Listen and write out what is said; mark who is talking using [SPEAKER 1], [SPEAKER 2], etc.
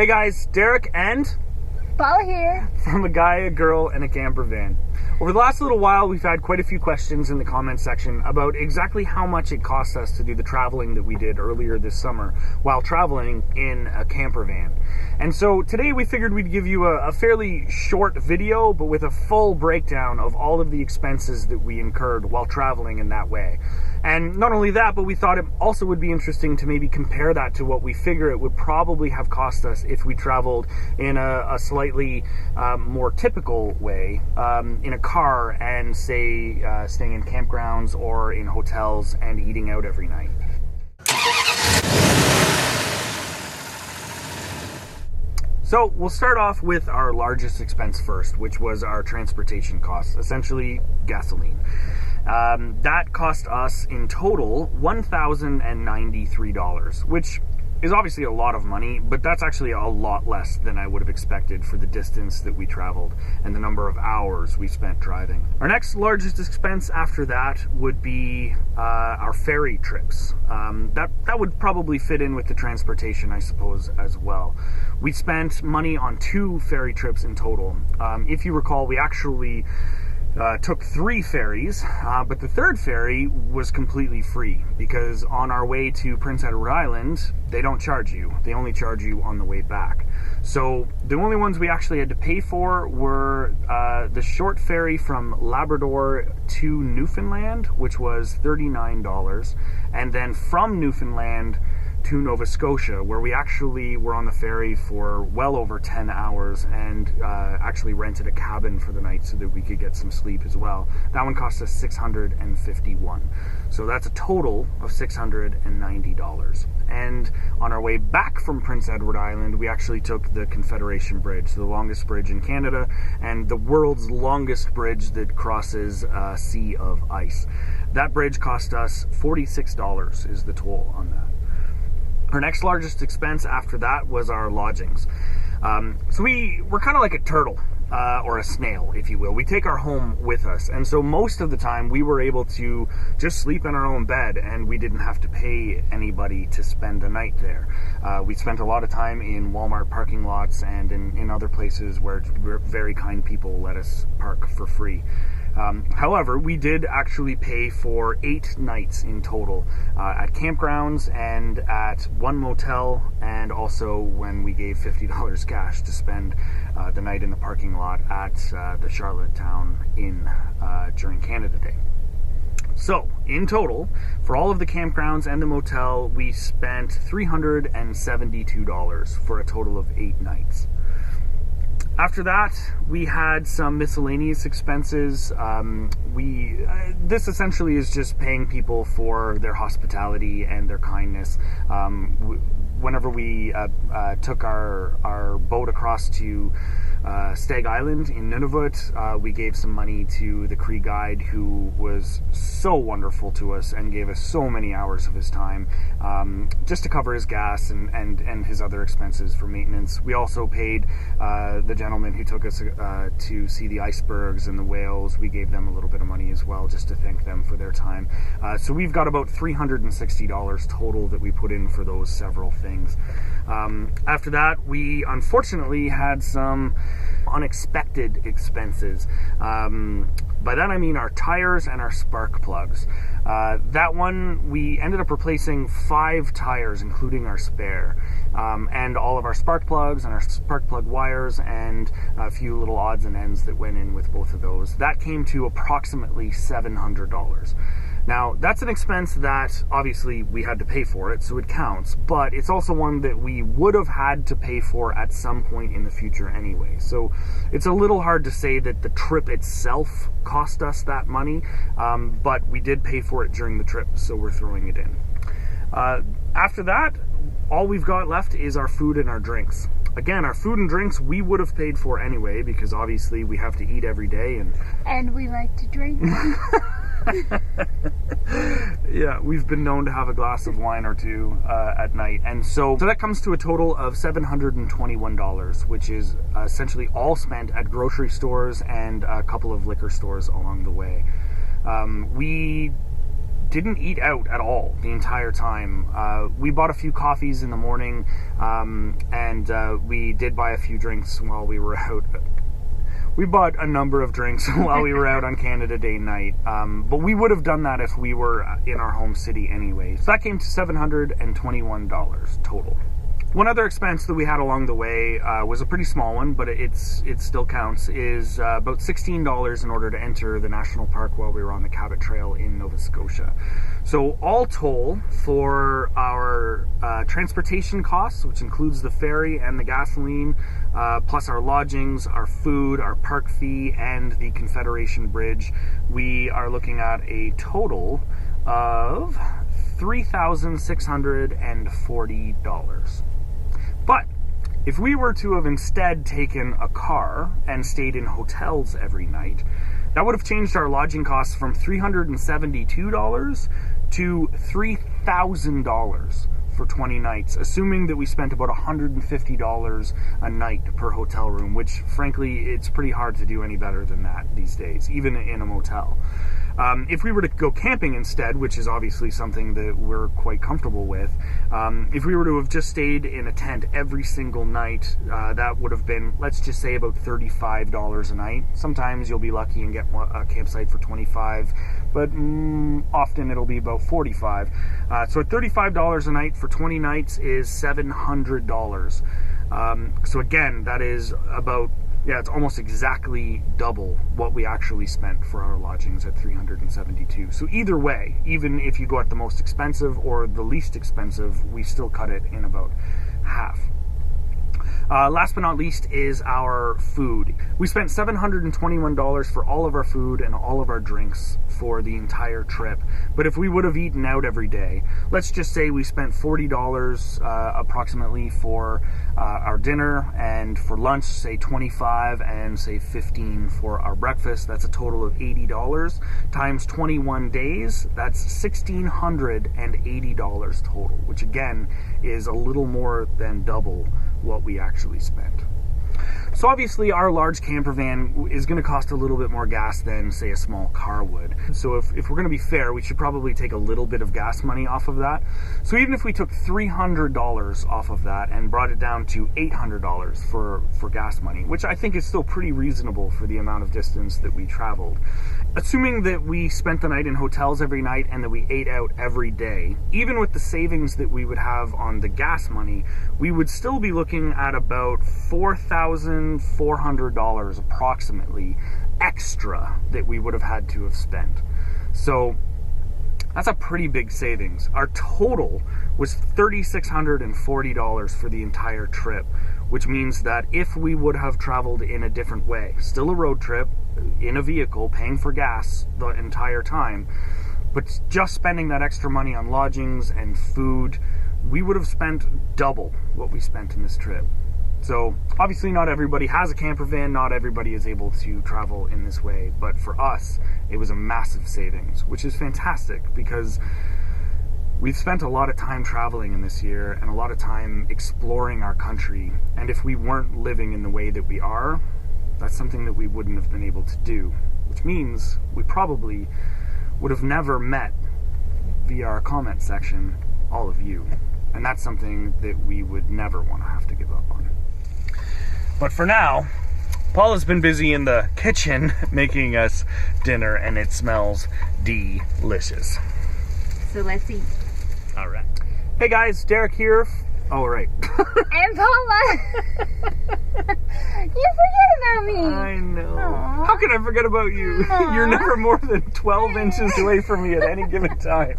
[SPEAKER 1] Hey guys, Derek and
[SPEAKER 2] Paula here.
[SPEAKER 1] from A Guy, a Girl, and a Camper Van. Over the last little while, we've had quite a few questions in the comment section about exactly how much it cost us to do the traveling that we did earlier this summer while traveling in a camper van. And so today we figured we'd give you a fairly short video, but with a full breakdown of all of the expenses that we incurred while traveling in that way. And not only that, but we thought it also would be interesting to maybe compare that to what we figure it would probably have cost us if we traveled in a slightly more typical way, in a car and say staying in campgrounds or in hotels and eating out every night. So we'll start off with our largest expense first, which was our transportation costs, essentially gasoline. That cost us in total $1,093, which is obviously a lot of money, but that's actually a lot less than I would have expected for the distance that we traveled and the number of hours we spent driving. Our next largest expense after that would be our ferry trips. That would probably fit in with the transportation, I suppose, as well. We spent money on 2 ferry trips in total. If you recall, we actually took 3 ferries, but the 3rd ferry was completely free because on our way to Prince Edward Island, they don't charge you. They only charge you on the way back. So the only ones we actually had to pay for were the short ferry from Labrador to Newfoundland, which was $39, and then from Newfoundland to Nova Scotia, where we actually were on the ferry for well over 10 hours and actually rented a cabin for the night so that we could get some sleep as well. That one cost us $651. So that's a total of $690. And on our way back from Prince Edward Island, we actually took the Confederation Bridge, the longest bridge in Canada and the world's longest bridge that crosses a sea of ice. That bridge cost us $46 is the toll on that. Our next largest expense after that was our lodgings. So we're kind of like a turtle, or a snail, if you will. We take our home with us. And so most of the time we were able to just sleep in our own bed and we didn't have to pay anybody to spend the night there. We spent a lot of time in Walmart parking lots and in other places where very kind people let us park for free. However, we did actually pay for 8 nights in total at campgrounds and at one motel, and also when we gave $50 cash to spend the night in the parking lot at the Charlottetown Inn during Canada Day. So, in total, for all of the campgrounds and the motel, we spent $372 for a total of 8 nights. After that, we had some miscellaneous expenses. This essentially is just paying people for their hospitality and their kindness. Whenever we took our boat across to Stag Island in Nunavut, we gave some money to the Cree guide who was so wonderful to us and gave us so many hours of his time just to cover his gas and his other expenses for maintenance. We also paid the gentleman who took us to see the icebergs and the whales. We gave them a little bit of money as well just to thank them for their time. So we've got about $360 total that we put in for those several things. After that, we unfortunately had some unexpected expenses. By that I mean our tires and our spark plugs. That one, we ended up replacing 5 tires, including our spare, and all of our spark plugs and our spark plug wires and a few little odds and ends that went in with both of those. That came to approximately $700. Now, that's an expense that obviously we had to pay for it, so it counts, but it's also one that we would have had to pay for at some point in the future anyway. So it's a little hard to say that the trip itself cost us that money, but we did pay for it during the trip, so we're throwing it in. After that, all we've got left is our food and our drinks. Again, our food and drinks we would have paid for anyway, because obviously we have to eat every day.
[SPEAKER 2] And we like to drink.
[SPEAKER 1] Yeah, we've been known to have a glass of wine or two at night. And so that comes to a total of $721, which is essentially all spent at grocery stores and a couple of liquor stores along the way. We didn't eat out at all the entire time. We bought a few coffees in the morning, and we did buy a few drinks while we were out. We bought a number of drinks while we were out on Canada Day night, but we would have done that if we were in our home city anyway. So that came to $721 total. One other expense that we had along the way was a pretty small one, but it still counts, is about $16 in order to enter the national park while we were on the Cabot Trail in Nova Scotia. So all toll for our transportation costs, which includes the ferry and the gasoline, plus our lodgings, our food, our park fee, and the Confederation Bridge, we are looking at a total of $3,640. But if we were to have instead taken a car and stayed in hotels every night, that would have changed our lodging costs from $372 to $3,000 for 20 nights, assuming that we spent about $150 a night per hotel room, which frankly, it's pretty hard to do any better than that these days, even in a motel. If we were to go camping instead, which is obviously something that we're quite comfortable with, if we were to have just stayed in a tent every single night, that would have been, let's just say, about $35 a night. Sometimes you'll be lucky and get a campsite for $25, but often it'll be about $45. So at $35 a night for 20 nights is $700. So again, that is about, it's almost exactly double what we actually spent for our lodgings at $372. So either way, even if you go at the most expensive or the least expensive, we still cut it in about half. Last but not least is our food. We spent $721 for all of our food and all of our drinks for the entire trip. But if we would have eaten out every day, let's just say we spent $40 approximately for our dinner, and for lunch, say $25, and say $15 for our breakfast. That's a total of $80 times 21 days. That's $1,680 total, which again is a little more than double what we actually spent. So obviously our large camper van is going to cost a little bit more gas than, say, a small car would. So if we're going to be fair, we should probably take a little bit of gas money off of that. So even if we took $300 off of that and brought it down to $800 for gas money, which I think is still pretty reasonable for the amount of distance that we traveled, assuming that we spent the night in hotels every night and that we ate out every day, even with the savings that we would have on the gas money, we would still be looking at about $4,400 approximately extra that we would have had to have spent. So that's a pretty big savings. Our total was $3,640 for the entire trip, which means that if we would have traveled in a different way, still a road trip, in a vehicle, paying for gas the entire time, but just spending that extra money on lodgings and food, we would have spent double what we spent in this trip. So obviously not everybody has a camper van, not everybody is able to travel in this way, but for us, it was a massive savings, which is fantastic because we've spent a lot of time traveling in this year and a lot of time exploring our country, and if we weren't living in the way that we are, that's something that we wouldn't have been able to do, which means we probably would have never met, via our comment section, all of you. And that's something that we would never want to have to give up on. But for now, Paula's been busy in the kitchen making us dinner, and it smells delicious.
[SPEAKER 2] So let's eat.
[SPEAKER 1] All right. Hey guys, Derek here. Oh, right.
[SPEAKER 2] And Paula! You forget about me!
[SPEAKER 1] I know.
[SPEAKER 2] Aww.
[SPEAKER 1] How could I forget about you?
[SPEAKER 2] Aww.
[SPEAKER 1] You're never more than 12 inches away from me at any given time.